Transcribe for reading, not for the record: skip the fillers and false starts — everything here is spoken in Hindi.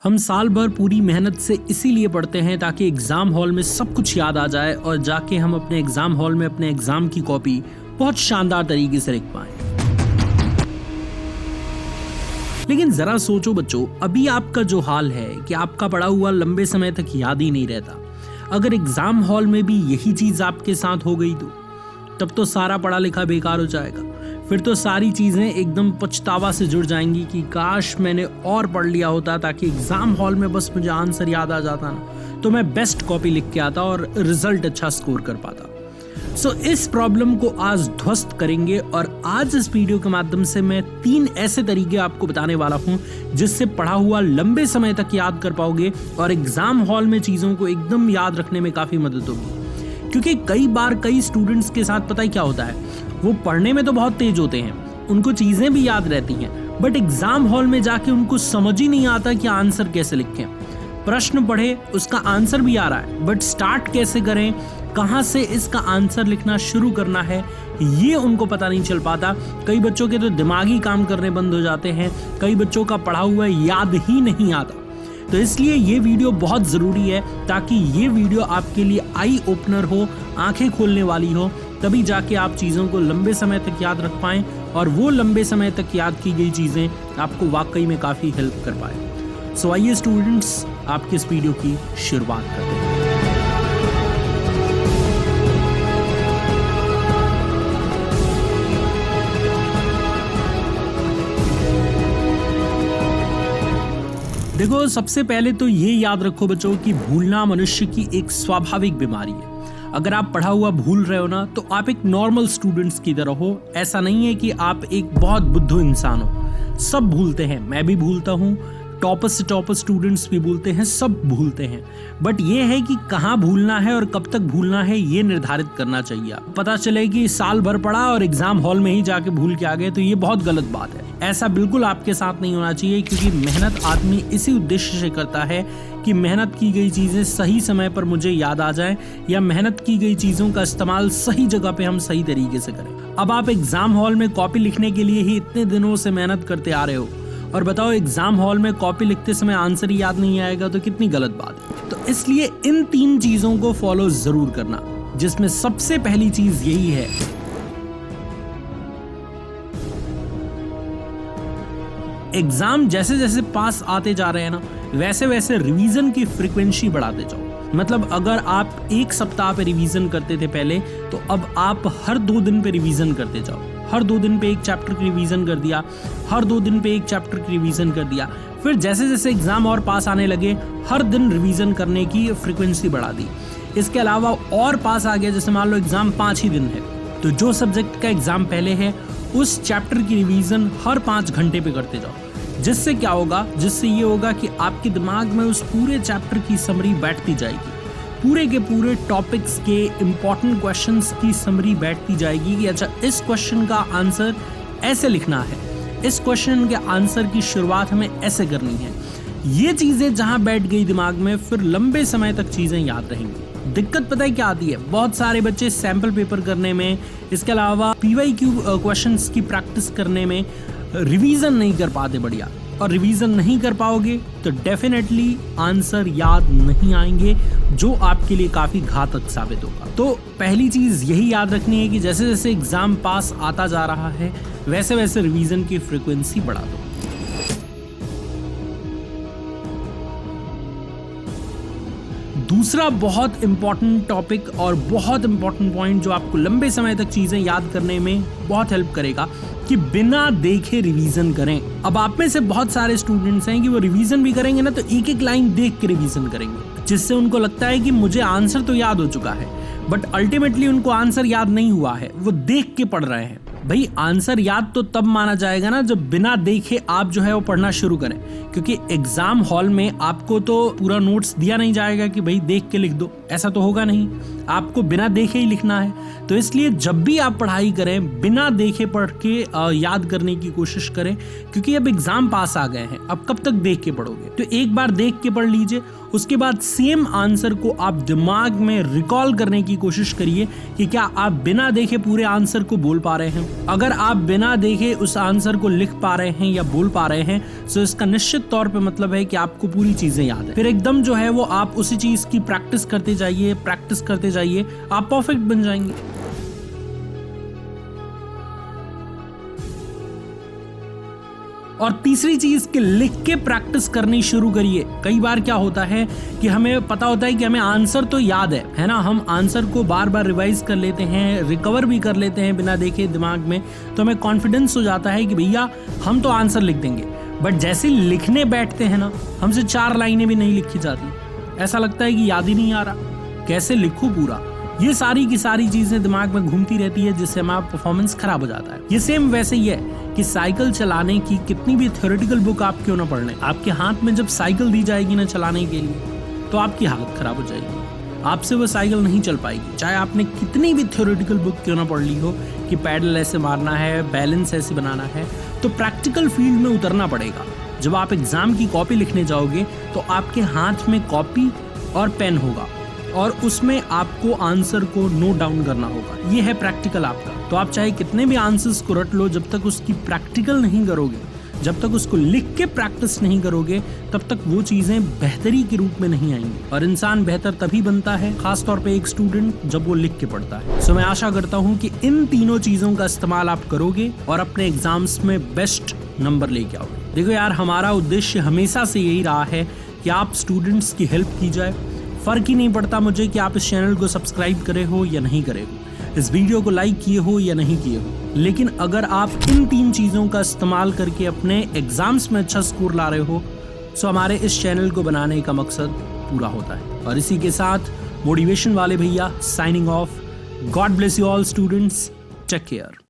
हम साल भर पूरी मेहनत से इसीलिए पढ़ते हैं ताकि एग्जाम हॉल में सब कुछ याद आ जाए और जाके हम अपने एग्जाम हॉल में अपने एग्जाम की कॉपी बहुत शानदार तरीके से लिख पाएं। लेकिन जरा सोचो बच्चों, अभी आपका जो हाल है कि आपका पढ़ा हुआ लंबे समय तक याद ही नहीं रहता। अगर एग्जाम हॉल में भी यही चीज आपके साथ हो गई तो तब तो सारा पढ़ा लिखा बेकार हो जाएगा। फिर तो सारी चीजें एकदम पछतावा से जुड़ जाएंगी कि काश मैंने और पढ़ लिया होता ताकि एग्जाम हॉल में बस मुझे आंसर याद आ जाता ना, तो मैं बेस्ट कॉपी लिख के आता और रिजल्ट अच्छा स्कोर कर पाता। सो इस प्रॉब्लम को आज ध्वस्त करेंगे और आज इस वीडियो के माध्यम से मैं 3 ऐसे तरीके आपको बताने वाला हूं जिससे पढ़ा हुआ लंबे समय तक याद कर पाओगे और एग्जाम हॉल में चीजों को एकदम याद रखने में काफी मदद होगी। क्योंकि कई बार कई स्टूडेंट्स के साथ पता ही क्या होता है, वो पढ़ने में तो बहुत तेज होते हैं, उनको चीजें भी याद रहती हैं, बट एग्जाम हॉल में जाके उनको समझ ही नहीं आता कि आंसर कैसे लिखें। प्रश्न पढ़े, उसका आंसर भी आ रहा है, बट स्टार्ट कैसे करें, कहां से इसका आंसर लिखना शुरू करना है, ये उनको पता नहीं चल पाता। कई बच्चों के तो दिमागी काम करने बंद हो जाते हैं, कई बच्चों का पढ़ा हुआ याद ही नहीं आता। तो इसलिए ये वीडियो बहुत ज़रूरी है ताकि ये वीडियो आपके लिए आई ओपनर हो, आंखें खोलने वाली हो, तभी जाके आप चीज़ों को लंबे समय तक याद रख पाएं और वो लंबे समय तक याद की गई चीज़ें आपको वाकई में काफ़ी हेल्प कर पाएं। सो आइए स्टूडेंट्स, आपके इस वीडियो की शुरुआत करते हैं। देखो, सबसे पहले तो ये याद रखो बच्चों कि भूलना मनुष्य की एक स्वाभाविक बीमारी है। अगर आप पढ़ा हुआ भूल रहे हो ना, तो आप एक नॉर्मल स्टूडेंट्स की तरह हो। ऐसा नहीं है कि आप एक बहुत बुद्धू इंसान हो। सब भूलते हैं, मैं भी भूलता हूँ, टॉपर से टॉपर स्टूडेंट्स भी भूलते हैं, सब भूलते हैं। बट ये है कि कहाँ भूलना है और कब तक भूलना है, ये निर्धारित करना चाहिए। पता चले कि साल भर पढ़ा और एग्जाम हॉल में ही जाके भूल के आ गए, तो ये बहुत गलत बात है। ऐसा बिल्कुल आपके साथ नहीं होना चाहिए, क्योंकि मेहनत आदमी इसी उद्देश्य से करता है कि मेहनत की गई चीजें सही समय पर मुझे याद आ जाएं, या मेहनत की गई चीजों का इस्तेमाल सही जगह पे हम सही तरीके से करें। अब आप एग्जाम हॉल में कॉपी लिखने के लिए ही इतने दिनों से मेहनत करते आ रहे हो और बताओ एग्जाम हॉल में कॉपी लिखते समय आंसर ही याद नहीं आएगा, तो कितनी गलत बात है। तो इसलिए इन 3 चीजों को फॉलो जरूर करना, जिसमें सबसे पहली चीज यही है, एग्जाम जैसे जैसे पास आते जा रहे हैं ना, वैसे वैसे रिवीजन की फ्रीक्वेंसी बढ़ाते जाओ। मतलब अगर आप 1 सप्ताह पे रिवीजन करते थे पहले, तो अब आप हर 2 दिन पे रिवीजन करते जाओ। हर 2 दिन पे 1 चैप्टर की रिवीजन कर दिया, हर 2 दिन पे 1 चैप्टर की रिवीजन कर दिया। फिर जैसे जैसे एग्जाम और पास आने लगे, हर दिन रिवीजन करने की फ्रीक्वेंसी बढ़ा दी। इसके अलावा और पास आ गया, जैसे मान लो एग्जाम 5 ही दिन है, तो जो सब्जेक्ट का एग्जाम पहले है उस चैप्टर की रिवीजन हर 5 घंटे पे करते जाओ। जिससे क्या होगा, जिससे ये होगा कि आपके दिमाग में उस पूरे चैप्टर की समरी बैठती जाएगी, पूरे के पूरे टॉपिक्स के इंपॉर्टेंट क्वेश्चंस की समरी बैठती जाएगी कि अच्छा इस क्वेश्चन का आंसर ऐसे लिखना है, इस क्वेश्चन के आंसर की शुरुआत हमें ऐसे करनी है। ये चीजें जहां बैठ गई दिमाग में, फिर लंबे समय तक चीजें याद रहेंगी। दिक्कत पता है क्या आती है, बहुत सारे बच्चे सैंपल पेपर करने में, इसके अलावा PYQ क्वेश्चंस की प्रैक्टिस करने में रिवीजन नहीं कर पाते बढ़िया, और रिवीजन नहीं कर पाओगे तो डेफिनेटली आंसर याद नहीं आएंगे, जो आपके लिए काफी घातक साबित होगा। तो पहली चीज यही याद रखनी है कि जैसे जैसे एग्जाम पास आता जा रहा है, वैसे वैसे रिवीजन की फ्रीक्वेंसी बढ़ा दो। दूसरा बहुत इंपॉर्टेंट टॉपिक और बहुत इंपॉर्टेंट पॉइंट जो आपको लंबे समय तक चीजें याद करने में बहुत हेल्प करेगा कि बिना देखे रिवीजन करें। अब आप में से बहुत सारे स्टूडेंट्स हैं कि वो रिवीजन भी करेंगे ना, तो एक एक लाइन देख के रिवीजन करेंगे, जिससे उनको लगता है कि मुझे आंसर तो याद हो चुका है, बट अल्टीमेटली उनको आंसर याद नहीं हुआ है, वो देख के पढ़ रहे हैं। भाई आंसर याद तो तब माना जाएगा ना जब बिना देखे आप जो है वो पढ़ना शुरू करें, क्योंकि एग्जाम हॉल में आपको तो पूरा नोट्स दिया नहीं जाएगा कि भाई देख के लिख दो, ऐसा तो होगा नहीं, आपको बिना देखे ही लिखना है। तो इसलिए जब भी आप पढ़ाई करें, बिना देखे पढ़ के याद करने की कोशिश करें, क्योंकि अब एग्जाम पास आ गए हैं, अब कब तक देख के पढ़ोगे। तो एक बार देख के पढ़ लीजिए, उसके बाद सेम आंसर को आप दिमाग में रिकॉल करने की कोशिश करिए कि क्या आप बिना देखे पूरे आंसर को बोल पा रहे हैं। अगर आप बिना देखे उस आंसर को लिख पा रहे हैं या बोल पा रहे हैं तो इसका निश्चित तौर पे मतलब है कि आपको पूरी चीजें याद है। फिर एकदम जो है वो आप उसी चीज की प्रैक्टिस करते जाइए, आप परफेक्ट बन जाएंगे। और तीसरी चीज कि लिख के प्रैक्टिस करनी शुरू करिए। कई बार क्या होता है कि हमें पता होता है कि हमें आंसर तो याद है ना, हम आंसर को बार बार रिवाइज कर लेते हैं, रिकवर भी कर लेते हैं बिना देखे दिमाग में, तो हमें कॉन्फिडेंस हो जाता है कि भैया हम तो आंसर लिख देंगे। बट जैसे लिखने बैठते हैं ना, हमसे 4 लाइनें भी नहीं लिखी जाती, ऐसा लगता है कि याद ही नहीं आ रहा, कैसे लिखूं पूरा। ये सारी की सारी चीजें दिमाग में घूमती रहती है, जिससे हमारा परफॉर्मेंस खराब हो जाता है। ये सेम वैसे ही है कि साइकिल चलाने की कितनी भी थ्योरेटिकल बुक आप क्यों ना पढ़ लें, आपके हाथ में जब साइकिल दी जाएगी ना चलाने के लिए, तो आपकी हालत खराब हो जाएगी, आपसे वो साइकिल नहीं चल पाएगी। चाहे आपने कितनी भी थ्योरेटिकल बुक क्यों ना पढ़ ली हो कि पैडल ऐसे मारना है, बैलेंस ऐसे बनाना है, तो प्रैक्टिकल फील्ड में उतरना पड़ेगा। जब आप एग्जाम की कॉपी लिखने जाओगे तो आपके हाथ में कॉपी और पेन होगा और उसमें आपको आंसर को नोट डाउन करना होगा। ये है प्रैक्टिकल आपका। तो आप चाहे कितने भी आंसर्स को रट लो, जब तक उसकी प्रैक्टिकल नहीं करोगे, जब तक उसको लिख के प्रैक्टिस नहीं करोगे, तब तक वो चीजें बेहतरी के रूप में नहीं आएंगी। और इंसान बेहतर तभी बनता है, खासतौर पे एक स्टूडेंट, जब वो लिख के पढ़ता है। सो मैं आशा करता हूँ कि इन तीनों चीजों का इस्तेमाल आप करोगे और अपने एग्जाम्स में बेस्ट नंबर लेके आओगे। देखो यार, हमारा उद्देश्य हमेशा से यही रहा है कि आप स्टूडेंट्स की हेल्प की जाए। फर्क ही नहीं पड़ता मुझे कि आप इस चैनल को सब्सक्राइब करे हो या नहीं करे हो, इस वीडियो को लाइक किए हो या नहीं किए हो, लेकिन अगर आप इन 3 चीज़ों का इस्तेमाल करके अपने एग्जाम्स में अच्छा स्कोर ला रहे हो, तो हमारे इस चैनल को बनाने का मकसद पूरा होता है। और इसी के साथ मोटिवेशन वाले भैया signing off. God bless you all students, take care.